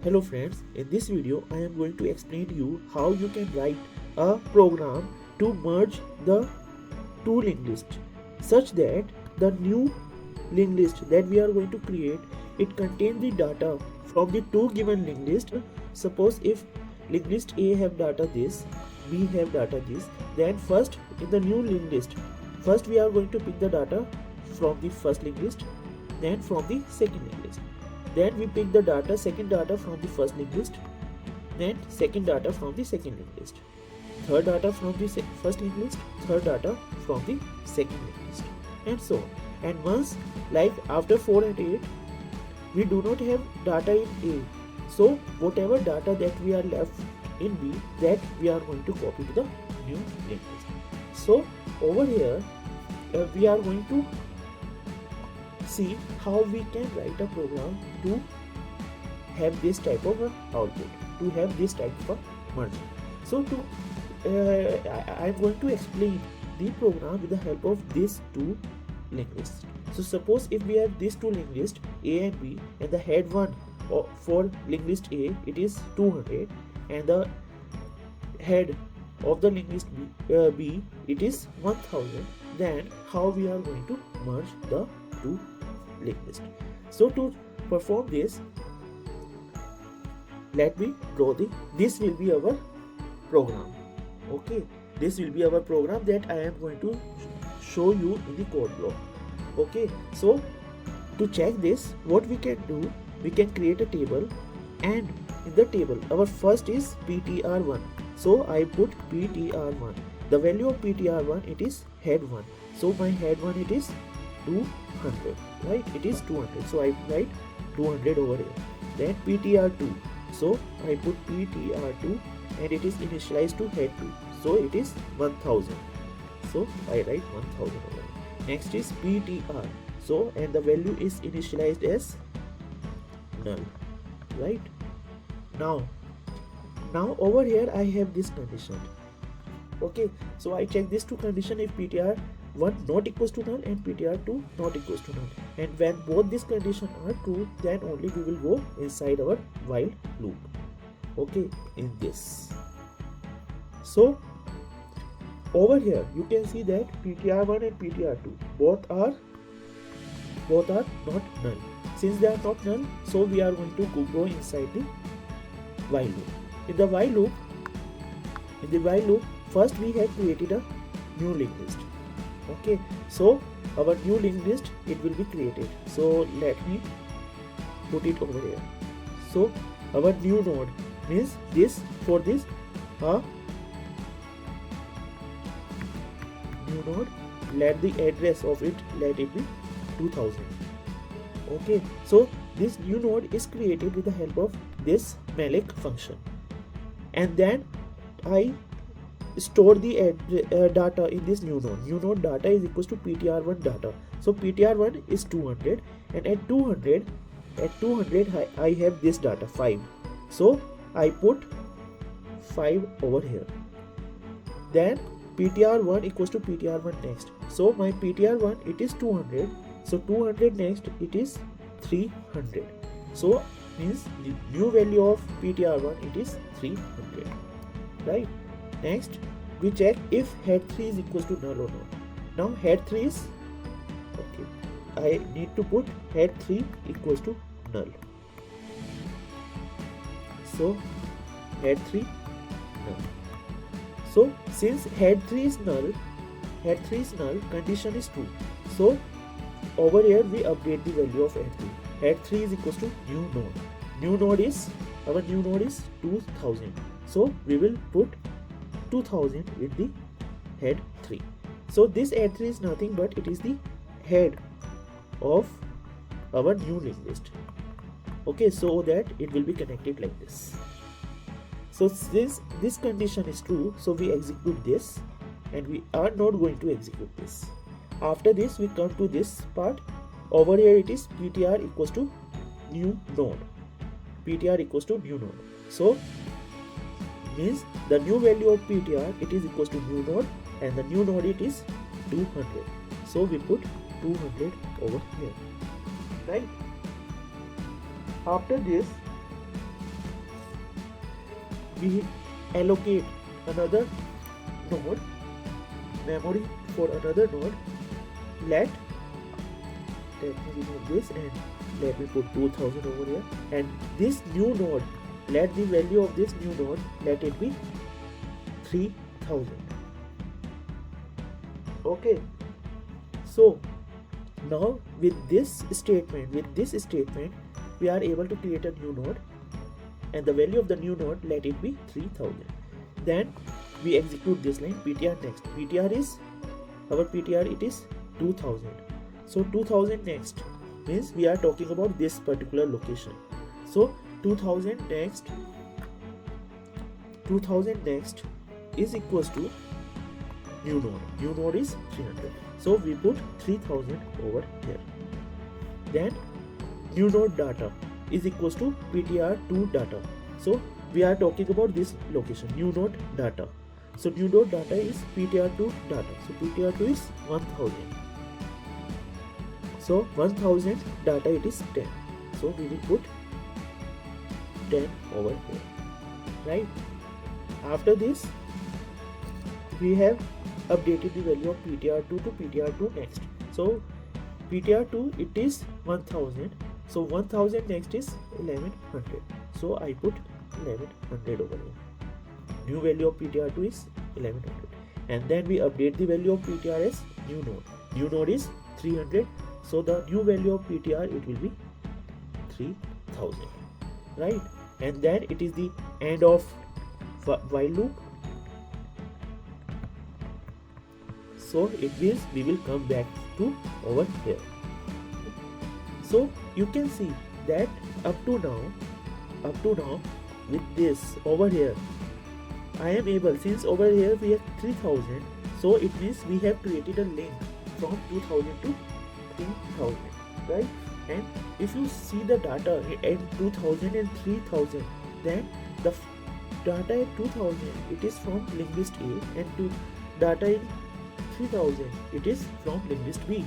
Hello friends, in this video I am going to explain to you how you can write a program to merge the two linked lists such that the new linked list that we are going to create, it contains the data from the two given linked list. Suppose if linked list A have data this, B have data this, then first in the new linked list, first we are going to pick the data from the first linked list, then from the second linked list. Then we pick the data, second data from the first linked list, then second data from the second linked list, third data from the first linked list, third data from the second linked list, and so on. And once, like after 4 and 8, we do not have data in A, so whatever data that we are left in B, that we are going to copy to the new linked list. So over here, we are going to see how we can write a program to have this type of output, to have this type of merge. So I am going to explain the program with the help of these two linked lists. So suppose if we have these two linked lists A and B, and the head one for linked list A, it is 200, and the head of the linked list B, it is 1000. Then how we are going to merge the two linked list? So to perform this, let me draw this will be our program. Okay, this will be our program that I am going to show you in the code block. Okay, so to check this, what we can do, we can create a table, and in the table our first is ptr1, so I put ptr1. The value of ptr1, it is head 1, so my head 1, it is 200, right? It is 200, so I write 200 over here. Then ptr2, so I put ptr2, and it is initialized to head 2, so it is 1000, so I write 1000 over here. Next is ptr, so and the value is initialized as null, right? Now over here I have this condition. Okay, so I check these two condition if ptr1 not equals to null and ptr2 not equals to null, and when both these conditions are true, then only we will go inside our while loop. Okay, in this, so over here you can see that ptr1 and ptr2 both are not null. Since they are not null, so we are going to go inside the while loop. In the while loop, first we have created a new linked list. Okay, so our new linked list, it will be created. So let me put it over here. So our new node means this, for this new node, let the address of it, let it be 2000. Okay, so this new node is created with the help of this malloc function, and then I store the data in this new node. New node data is equals to ptr1 data. So ptr1 is 200, and at 200 I have this data 5. So I put 5 over here. Then ptr1 equals to ptr1 next. So my ptr1, it is 200. So 200 next, it is 300. So means the new value of ptr1, it is 300, right? Next we check if head 3 is equals to null or not. Now head 3 is okay, I need to put head 3 equals to null. So head 3 null. So since head 3 is null, condition is true. So over here we update the value of head 3. Head 3 is equals to new node. Our new node is 2000. So we will put 2000 with the head 3. So this head 3 is nothing but it is the head of our new linked list. Okay, so that it will be connected like this. So since this condition is true, so we execute this, and we are not going to execute this. After this we come to this part. Over here it is ptr equals to new node. Ptr equals to new node. So means the new value of ptr, it is equals to new node, and the new node, it is 200. So we put 200 over here, right? After this we allocate another node memory for another node. Let me remove this and let me put 2000 over here, and this new node, let the value of this new node, let it be 3000. Okay, so now with this statement we are able to create a new node, and the value of the new node, let it be 3000. Then we execute this line ptr next. Ptr is our ptr, it is 2000. So 2000 next means we are talking about this particular location. So 2000 next is equals to new node. New node is 300. So we put 3000 over here. Then new node data is equals to ptr2 data. So we are talking about this location, new node data. So new node data is ptr2 data. So ptr2 is 1000. So 1000 data, it is 10. So we will put 10 over here, right? After this, we have updated the value of ptr2 to ptr2 next. So ptr2, it is 1000. So 1000 next is 1100. So I put 1100 over here. New value of ptr2 is 1100. And then we update the value of ptr as new node. New node is 300. So the new value of ptr, it will be 3000, right? And then it is the end of while loop. So it means we will come back to over here. So you can see that up to now with this over here, I am able, since over here we have 3000, so it means we have created a link from 2000 to 3000, right? And if you see the data at 2000 and 3000, then the data at 2000, it is from linked list A, and data in 3000, it is from linked list B,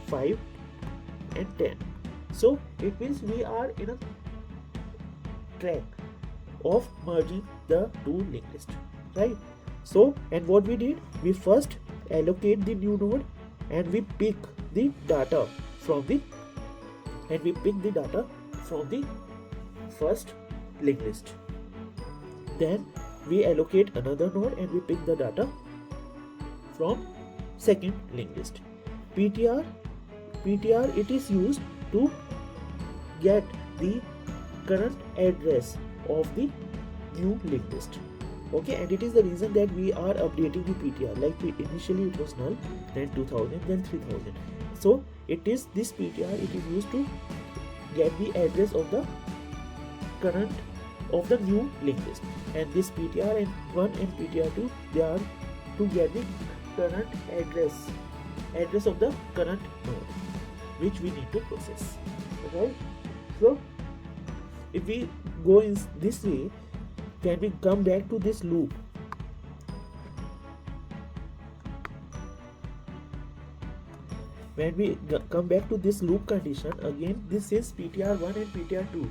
5 and 10. So it means we are in a track of merging the two linked lists, right? So, and what we did, we first allocate the new node, and we pick the data from the first linked list. Then we allocate another node and we pick the data from second linked list. ptr, it is used to get the current address of the new linked list. Okay, and it is the reason that we are updating the ptr. Like initially it was null, then 2000, then 3000. So it is this ptr, it is used to get the address of the current of the new linked list, and this ptr1 and ptr2, they are to get the current address of the current node which we need to process, right? So if we go in this way, can we come back to this loop? When we come back to this loop condition, again this is ptr1 and ptr2,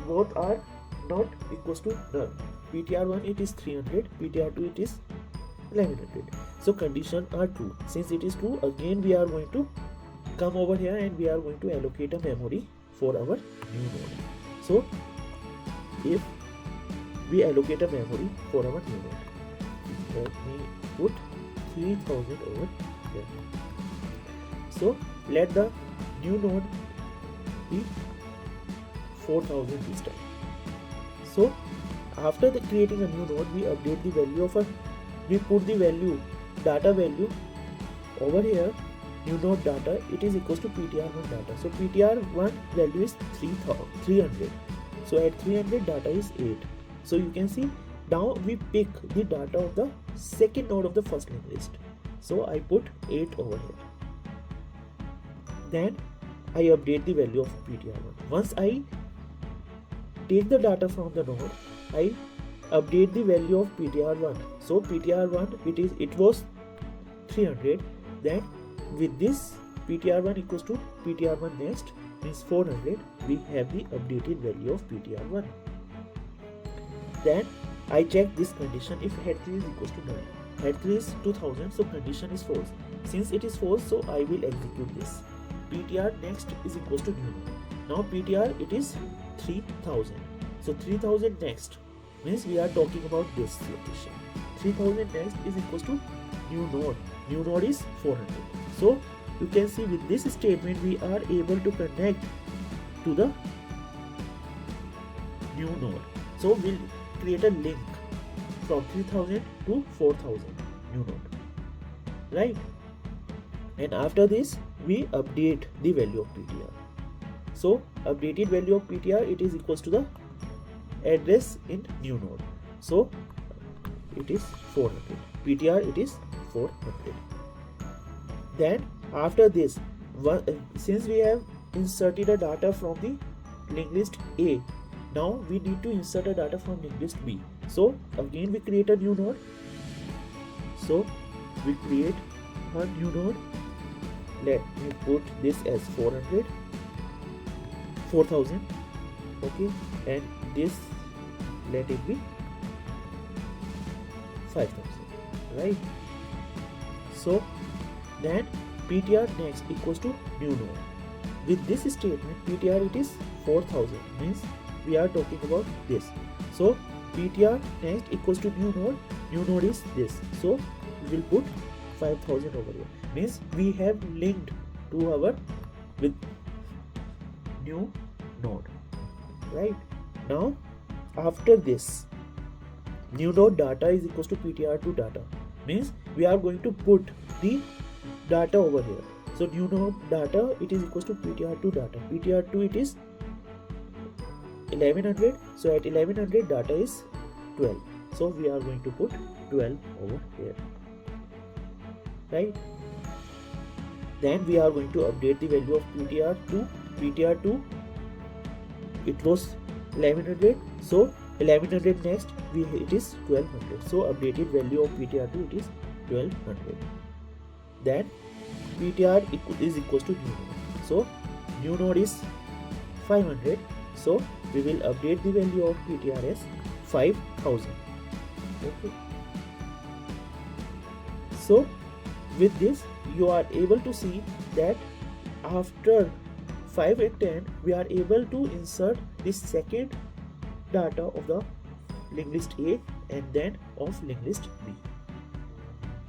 both are not equals to null. ptr1 it is 300, ptr2 it is 1100. So condition are true. Since it is true, again we are going to come over here and we are going to allocate a memory for our new node. So if we allocate a memory for our new node, let me put 3000 over here. So let the new node be 4000 this time. So after creating a new node, we update the value of we put the value, data value over here, new node data, it is equals to ptr1 data. So ptr1 value is 300. So at 300 data is 8. So you can see now we pick the data of the second node of the first linked list. So I put 8 over here. Then I update the value of ptr1. Once I take the data from the node, I update the value of ptr1. So ptr1 it was 300. Then with this ptr1 equals to ptr1 next means 400, we have the updated value of ptr1. Then I check this condition if head 3 is equals to null. Head 3 is 2000, so condition is false. Since it is false, so I will execute this. PTR next is equals to new node. Now PTR it is 3000. So 3000 next means we are talking about this location. 3000 next is equals to new node. New node is 400. So you can see with this statement we are able to connect to the new node. So we'll create a link from 3000 to 4000 new node, right? And after this we update the value of PTR. So updated value of PTR it is equals to the address in new node. So it is 400. PTR it is 400. Then after this, since we have inserted a data from the linked list A, now we need to insert a data from linked list B. So again we create a new node. So we create a new node. Let me put this as 400, 4000, okay, and this let it be 5000, right? So then PTR next equals to new node. With this statement PTR it is 4000, means we are talking about this. So PTR next equals to new node is this. So we will put 5000 over here, means we have linked to our with new node, right? Now after this, new node data is equals to PTR2 data, means we are going to put the data over here. So new node data it is equals to PTR2 data. PTR2 it is 1100. So at 1100 data is 12. So we are going to put 12 over here, right? Then we are going to update the value of PTR2. PTR2 it was 1100. So 1100 next it is 1200. So updated value of PTR2 it is 1200. Then PTR is equals to new node. So new node is 500. So we will update the value of PTR as 5000. Okay. So with this you are able to see that after 5 and 10 we are able to insert the second data of the linked list A and then of linked list B,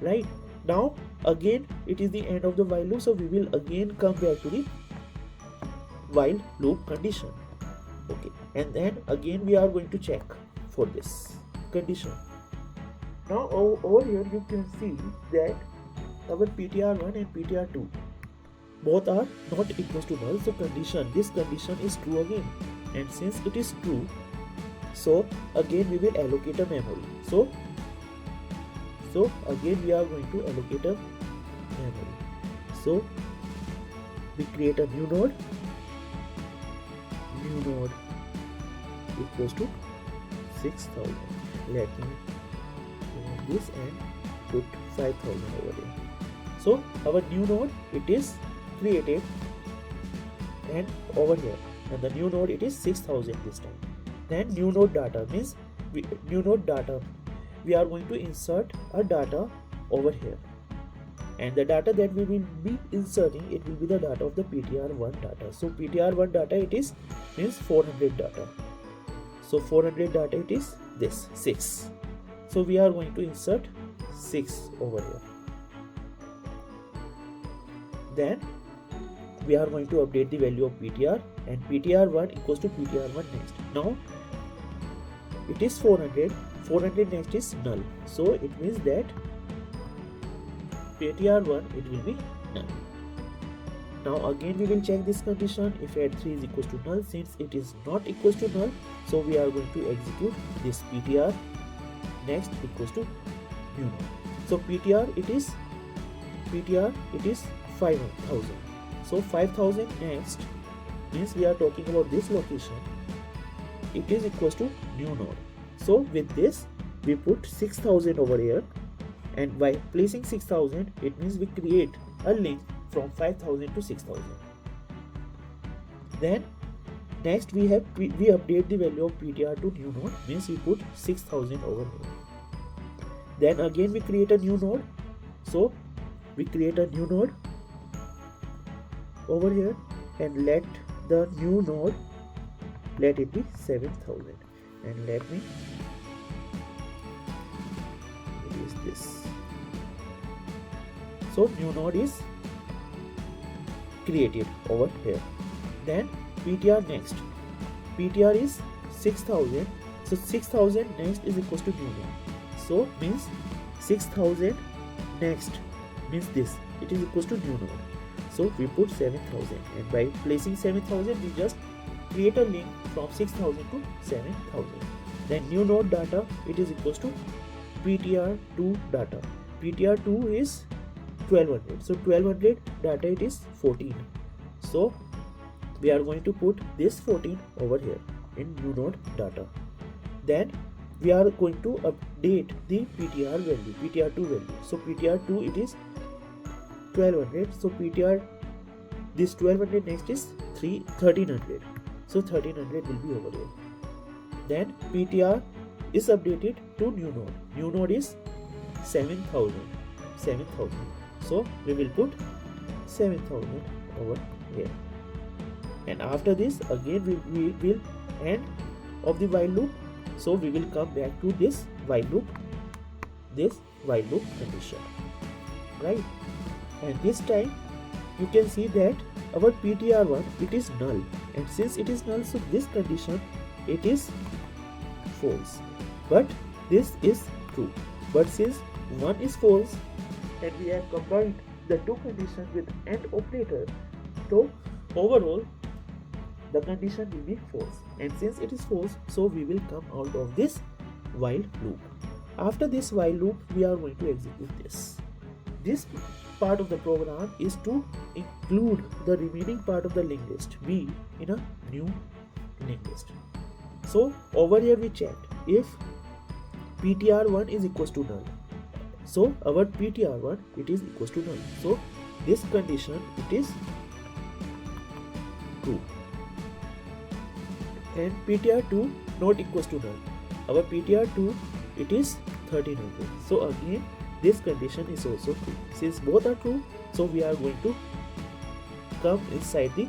right? Now again it is the end of the while loop, so we will again come back to the while loop condition, okay, and then again we are going to check for this condition. Now over here you can see that our PTR1 and PTR2 both are not equals to null, so this condition is true again, and since it is true, so again we will allocate a memory. So again we are going to allocate a memory. So we create a new node equals to 6000. Let me remove this and put 5000 over there. So our new node it is created and over here, and the new node it is 6000 this time. Then new node data means we are going to insert a data over here, and the data that we will be inserting it will be the data of the PTR1 data. So PTR1 data it is means 400 data. So 400 data it is this 6. So we are going to insert 6 over here. Then we are going to update the value of PTR, and PTR1 equals to PTR1 next. Now it is 400 next is null, so it means that PTR1 it will be null. Now again we will check this condition if head 3 is equals to null. Since it is not equals to null, so we are going to execute this PTR next equals to new node. So PTR it is 5000. So 5000 next means we are talking about this location, it is equals to new node. So with this we put 6000 over here, and by placing 6000 it means we create a link from 5000 to 6000. Then Next we update the value of ptr to new node, means we put 6000 over here. Then again we create a new node, so we create a new node over here and let the new node, let it be 7000, and let me use this. So new node is created over here. Then ptr next, ptr is 6000, so 6000 next is equals to new node, so means 6000 next means this, it is equals to new node, so we put 7000, and by placing 7000 we just create a link from 6000 to 7000. Then new node data, it is equals to ptr2 data, ptr2 is 1200, so 1200 data it is 14, so we are going to put this 14 over here in new node data. Then we are going to update the ptr value, ptr2 value, so ptr2 it is 1200, so ptr, this 1200 next is 1300, so 1300 will be over here. Then ptr is updated to new node is 7000, so we will put 7000 over here. And after this again we will end of the while loop, so we will come back to this while loop condition, right? And this time you can see that our ptr1 it is null, and since it is null, so this condition it is false, but this is true. But since one is false and we have combined the two conditions with AND operator, so overall the condition will be false, and since it is false, so we will come out of this while loop. After this while loop we are going to execute this. This part of the program is to include the remaining part of the linked list B in a new linked list. So over here we check if ptr1 is equals to null, so our ptr1 it is equals to null, so this condition it is true. And ptr2 not equals to null, our ptr2 it is 1300, so again this condition is also true. Since both are true, so we are going to come inside the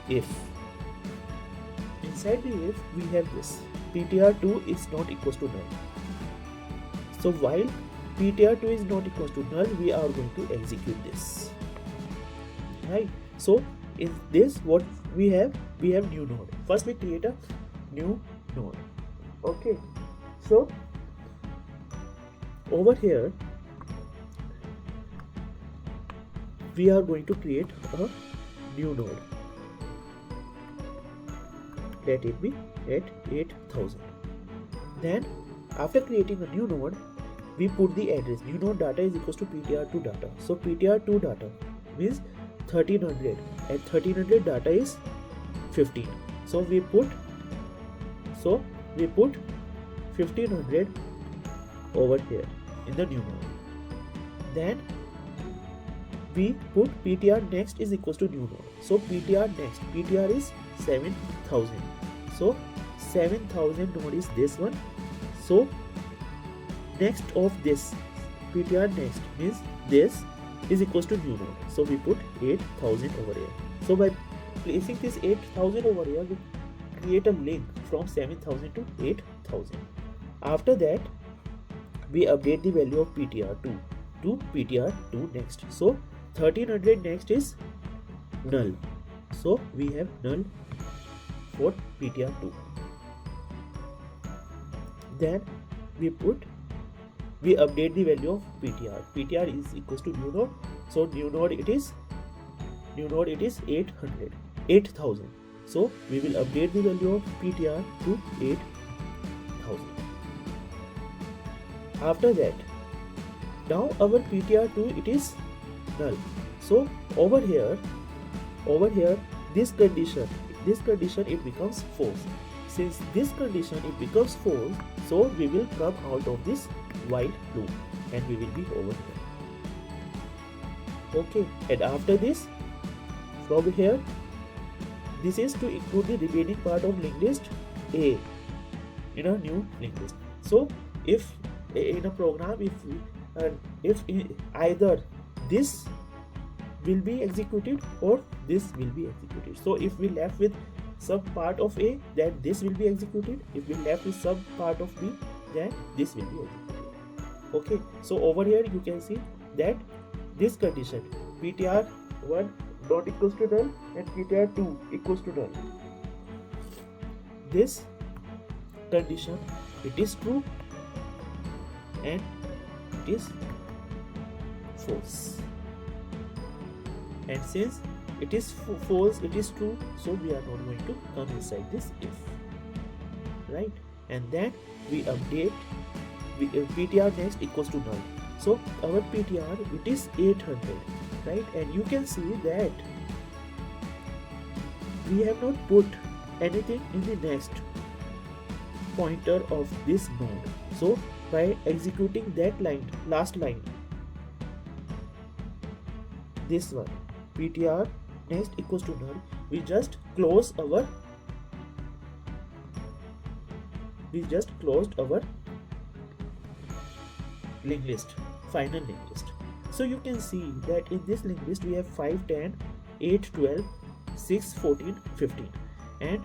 if. Inside the if we have this ptr2 is not equals to null, so while ptr2 is not equals to null, we are going to execute this, right? So in this what we have new node. First we create a new node, okay? So over here we are going to create a new node, let it be at 8000. Then after creating a new node we put the address, new node data is equals to ptr2 data, so ptr2 data means 1300, and 1300 data is 15, so we put 1500 over here in the new node. Then we put ptr next is equals to new node, so ptr next, ptr is 7000, so 7000 node is this one, so next of this ptr next means this is equals to new node, so we put 8000 over here. So by placing this 8000 over here we create a link from 7000 to 8000. After that we update the value of ptr2 to ptr2 next, so 1300 next is null, so we have null for ptr2. Then we update the value of ptr is equals to new node, so new node it is 8000, so we will update the value of ptr to 8000. After that now our ptr2 it is null, so over here this condition it becomes false. Since this condition it becomes false, so we will come out of this while loop and we will be over here, okay? And after this from here this is to include the remaining part of linked list A in a new linked list. So if in a program, if either this will be executed or this will be executed. So if we left with some part of A, then this will be executed. If we left with some part of B, then this will be executed. Okay, so over here you can see that this condition ptr1 not equals to null and ptr2 equals to null, this condition, it is true and it is false. And since it is false, it is true, so we are not going to come inside this if, right? And then we update ptr next equals to null. So our ptr, it is 800, right? And you can see that we have not put anything in the next pointer of this node. So by executing that line, last line, this one, ptr next equals to null, we just closed our linked list, final linked list. So you can see that in this linked list we have 5, 10, 8, 12, 6, 14, 15, and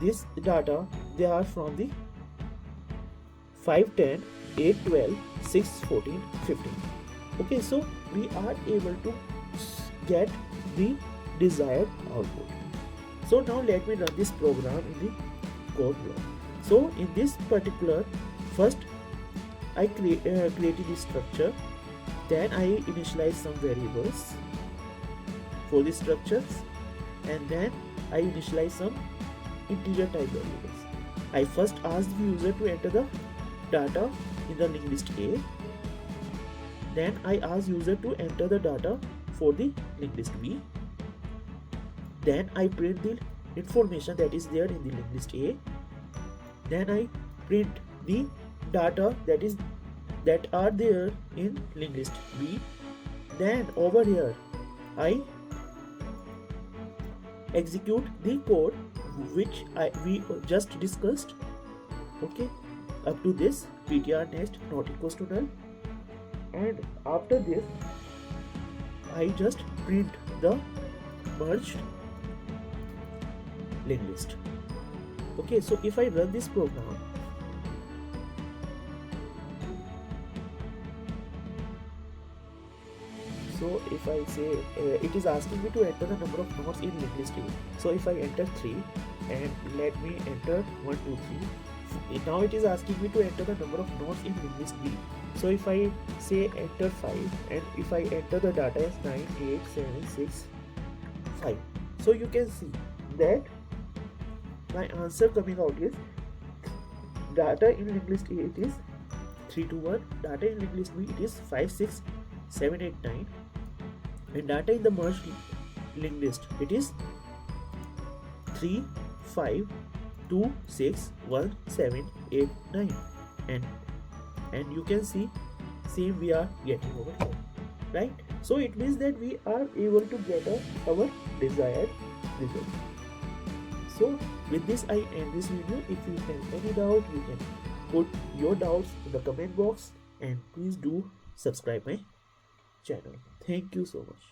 this data, they are from the 5, 10, 8, 12, 6, 14, 15. Okay, so we are able to get the desired output. So now let me run this program in the code block. So in this particular, first I created this structure, then I initialize some variables for the structures, and then I initialize some integer type variables. I first ask the user to enter the data in the linked list A, then I ask user to enter the data for the linked list B, then I print the information that is there in the linked list A, then I print the data that are there in linked list B, then over here I execute the code which we just discussed. Okay, up to this ptr next not equals to null, and after this I just print the merged linked list. Okay, so if I run this program, so if I say it is asking me to enter the number of nodes in linked list A. So if I enter 3 and let me enter 1, 2, 3, now it is asking me to enter the number of nodes in linked list B. So if I say enter 5 and if I enter the data as 9, 8, 7, 6, 5, so you can see that my answer coming out is data in linked list A, it is 3, 2, 1, data in linked list B, it is 5, 6, 7, 8, 9, and data in the merged linked list, it is 3, 5, 2, 6, 1, 7, 8, 9, and you can see same we are getting over here, right? So it means that we are able to get our desired result. So with this I end this video. If you have any doubt, you can put your doubts in the comment box, and please do subscribe my channel. Thank you so much.